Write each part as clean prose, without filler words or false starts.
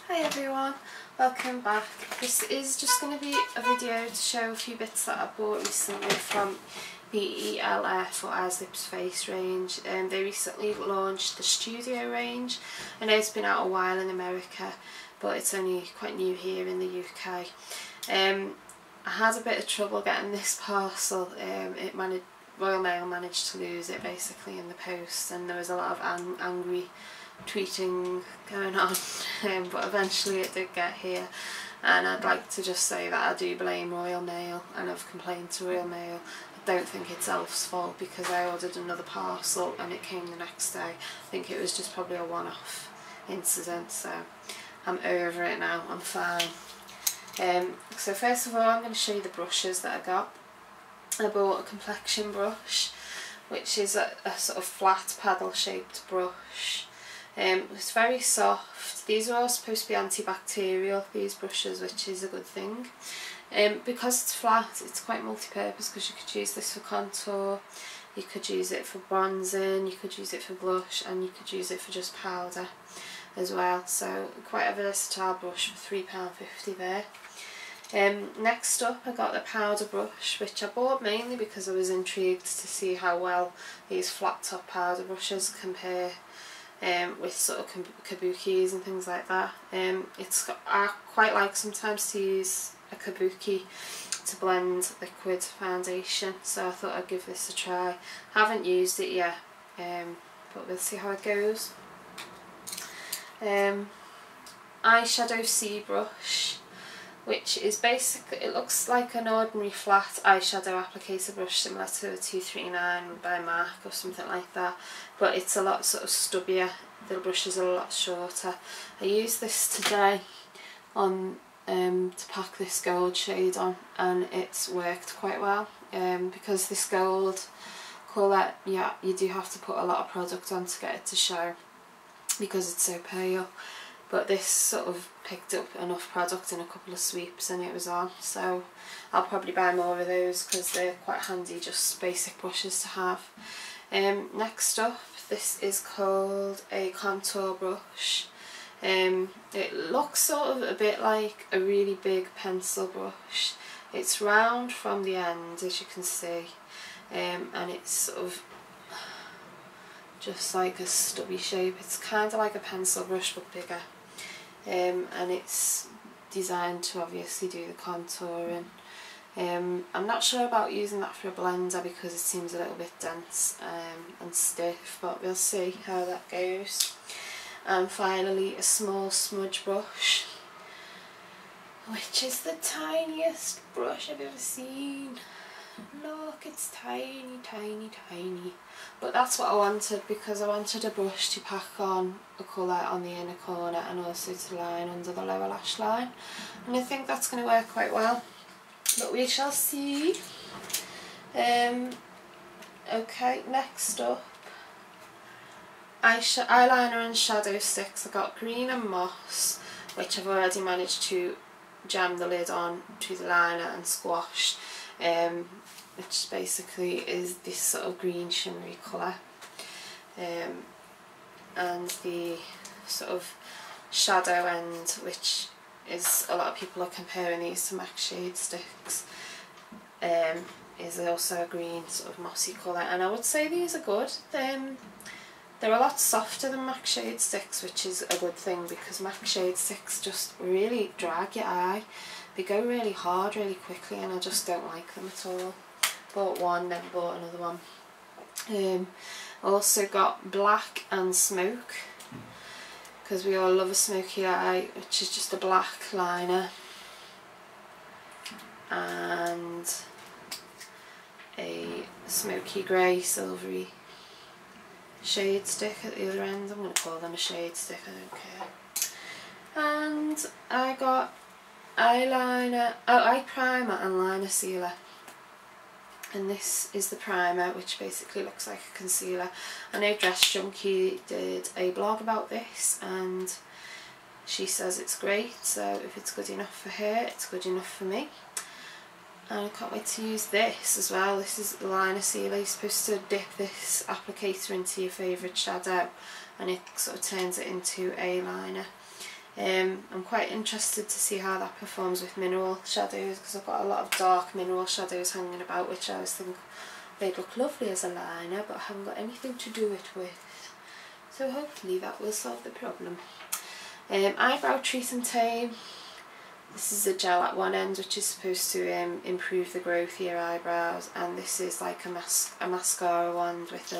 Hi everyone, welcome back. This is just going to be a video to show a few bits that I bought recently from the ELF or As Lips Face range. They recently launched the Studio range. I know it's been out a while in America, but it's only quite new here in the UK. I had a bit of trouble getting this parcel. Royal Mail managed to lose it basically in the post, and there was a lot of angry tweeting going on, but eventually it did get here. And I'd like to just say that I do blame Royal Mail, and I've complained to Royal Mail. I don't think it's Elf's fault because I ordered another parcel and it came the next day. I think it was just probably a one-off incident, so I'm over it now, I'm fine. So first of all, I'm going to show you the brushes that I got. I bought a complexion brush, which is a sort of flat paddle shaped brush. It's very soft. These are all supposed to be antibacterial, these brushes, which is a good thing. Because it's flat, it's quite multi-purpose because you could use this for contour, you could use it for bronzing, you could use it for blush, and you could use it for just powder as well. So quite a versatile brush for £3.50 there. Next up, I got the powder brush, which I bought mainly because I was intrigued to see how well these flat top powder brushes compare with sort of kabukis and things like that. I quite like sometimes to use a kabuki to blend liquid foundation, so I thought I'd give this a try. Haven't used it yet, but we'll see how it goes. Eyeshadow C brush, which is basically, it looks like an ordinary flat eyeshadow applicator brush similar to a 239 by MAC or something like that, but it's a lot sort of stubbier. The brushes are a lot shorter. I used this today on to pack this gold shade on, and it's worked quite well. Because this gold colour, yeah, you do have to put a lot of product on to get it to show because it's so pale. But this sort of picked up enough product in a couple of sweeps and it was on, so I'll probably buy more of those because they're quite handy, just basic brushes to have. Next up, this is called a contour brush. It looks sort of a bit like a really big pencil brush. It's round from the end, as you can see, and it's sort of just like a stubby shape. It's kind of like a pencil brush but bigger. And it's designed to obviously do the contouring. I'm not sure about using that for a blender because it seems a little bit dense and stiff, but we'll see how that goes. And finally, a small smudge brush, which is the tiniest brush I've ever seen. Look, it's tiny, tiny, tiny. But that's what I wanted because I wanted a brush to pack on a colour on the inner corner and also to line under the lower lash line. And I think that's going to work quite well. But we shall see. Okay, next up, eyeliner and shadow sticks. I got green and moss, which I've already managed to jam the lid on to the liner and squash. Which basically is this sort of green shimmery colour, and the sort of shadow end, which is, a lot of people are comparing these to MAC shade sticks, is also a green sort of mossy colour, and I would say these are good. They're a lot softer than MAC shade sticks, which is a good thing because MAC shade sticks just really drag your eye. They go really hard really quickly and I just don't like them at all. Bought one, never bought another one. Also got black and smoke because we all love a smoky eye, which is just a black liner and a smoky grey silvery shade stick at the other end. I'm going to call them a shade stick, I don't care. And I got eye primer and liner sealer, and this is the primer, which basically looks like a concealer. I know Dress Junkie did a blog about this and she says it's great, so if it's good enough for her, it's good enough for me. And I can't wait to use this as well. This is the liner sealer. You're supposed to dip this applicator into your favourite shadow and it sort of turns it into a liner. I'm quite interested to see how that performs with mineral shadows, because I've got a lot of dark mineral shadows hanging about, which I always think they'd look lovely as a liner, but I haven't got anything to do it with. So hopefully that will solve the problem. Eyebrow Treat and Tame. This is a gel at one end which is supposed to improve the growth of your eyebrows, and this is like a mascara wand with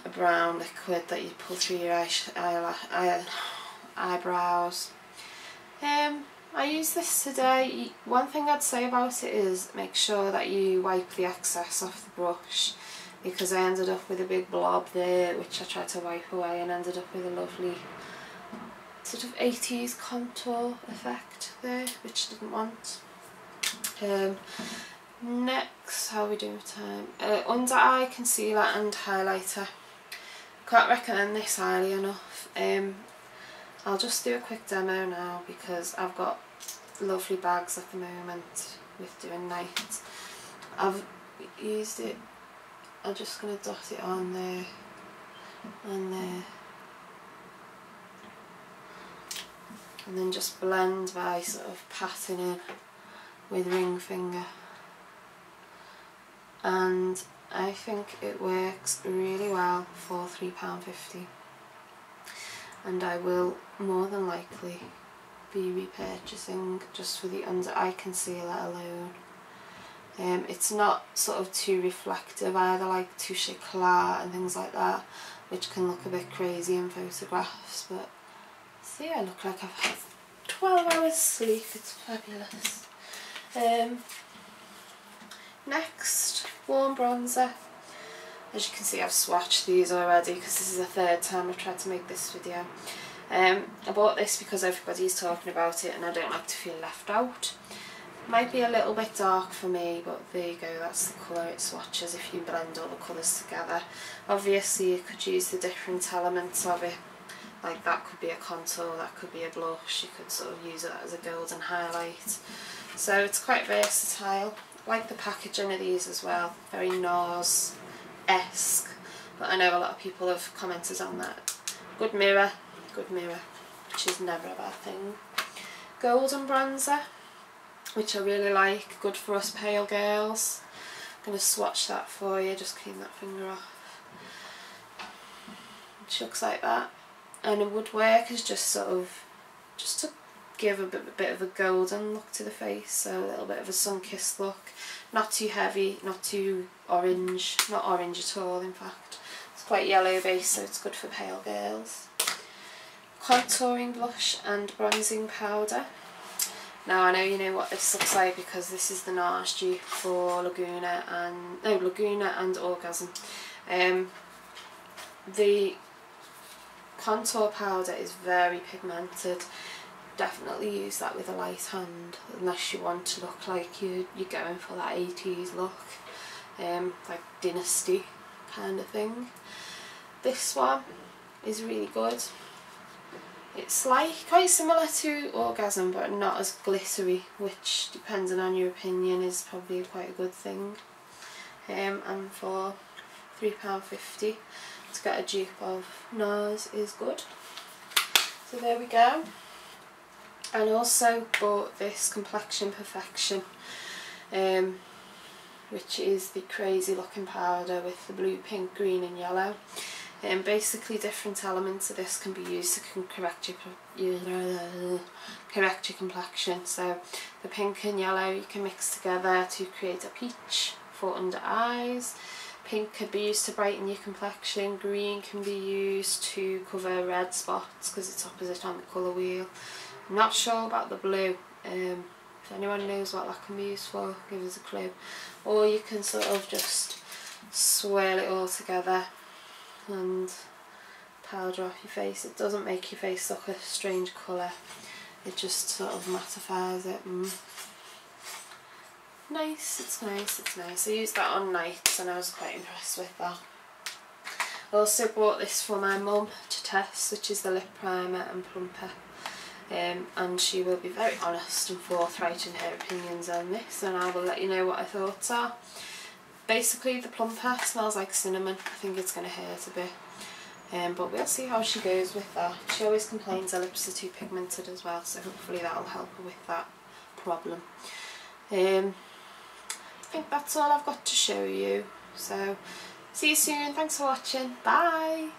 a brown liquid that you pull through your eyebrows. I use this today. One thing I'd say about it is make sure that you wipe the excess off the brush, because I ended up with a big blob there which I tried to wipe away and ended up with a lovely sort of 80s contour effect there, which I didn't want. Next, how are we doing with time? Under eye concealer and highlighter. Can't recommend this highly enough. I'll just do a quick demo now because I've got lovely bags at the moment with doing night. I've used it, I'm just going to dot it on there and there, and then just blend by sort of patting in with ring finger, and I think it works really well for £3.50, and I will more than likely be repurchasing just for the under eye concealer alone. It's not sort of too reflective either, like touche éclat and things like that, which can look a bit crazy in photographs, but see, I look like I've had 12 hours sleep, it's fabulous. Next, warm bronzer. As you can see, I've swatched these already because this is the third time I've tried to make this video. I bought this because everybody's talking about it and I don't like to feel left out. Might be a little bit dark for me, but there you go, that's the colour it swatches if you blend all the colours together. Obviously you could use the different elements of it, like that could be a contour, that could be a blush, you could sort of use it as a golden highlight. So it's quite versatile. I like the packaging of these as well, very NARS-esque, but I know a lot of people have commented on that. Good mirror, which is never a bad thing. Golden bronzer, which I really like, good for us pale girls. I'm going to swatch that for you, just clean that finger off. It looks like that, and it would work as just sort of, just to give a bit of a golden look to the face, so a little bit of a sun-kissed look. Not too heavy, not too orange, not orange at all in fact. It's quite yellow based, so it's good for pale girls. Contouring blush and bronzing powder. Now I know you know what this looks like because this is the NARS dupe for Laguna and Orgasm. The contour powder is very pigmented. Definitely use that with a light hand unless you want to look like you're going for that 80s look, like Dynasty kind of thing. This one is really good. It's like quite similar to Orgasm but not as glittery, which depending on your opinion is probably quite a good thing. And for £3.50 to get a dupe of NARS is good. So there we go. And also bought this Complexion Perfection, which is the crazy looking powder with the blue, pink, green and yellow. Basically different elements of this can be used to correct your complexion. So the pink and yellow you can mix together to create a peach for under eyes. Pink could be used to brighten your complexion, green can be used to cover red spots because it's opposite on the colour wheel. I'm not sure about the blue, if anyone knows what that can be used for, give us a clue. Or you can sort of just swirl it all together and powder off your face. It doesn't make your face look a strange colour, it just sort of mattifies it. Nice, it's nice, it's nice. I used that on nights and I was quite impressed with that. I also bought this for my mum to test, which is the lip primer and plumper. And she will be very honest and forthright in her opinions on this, and I will let you know what her thoughts are. Basically the plumper smells like cinnamon. I think it's going to hurt a bit. but we'll see how she goes with that. She always complains her lips are too pigmented as well, so hopefully that'll help her with that problem. I think that's all I've got to show you, so see you soon. Thanks for watching. Bye.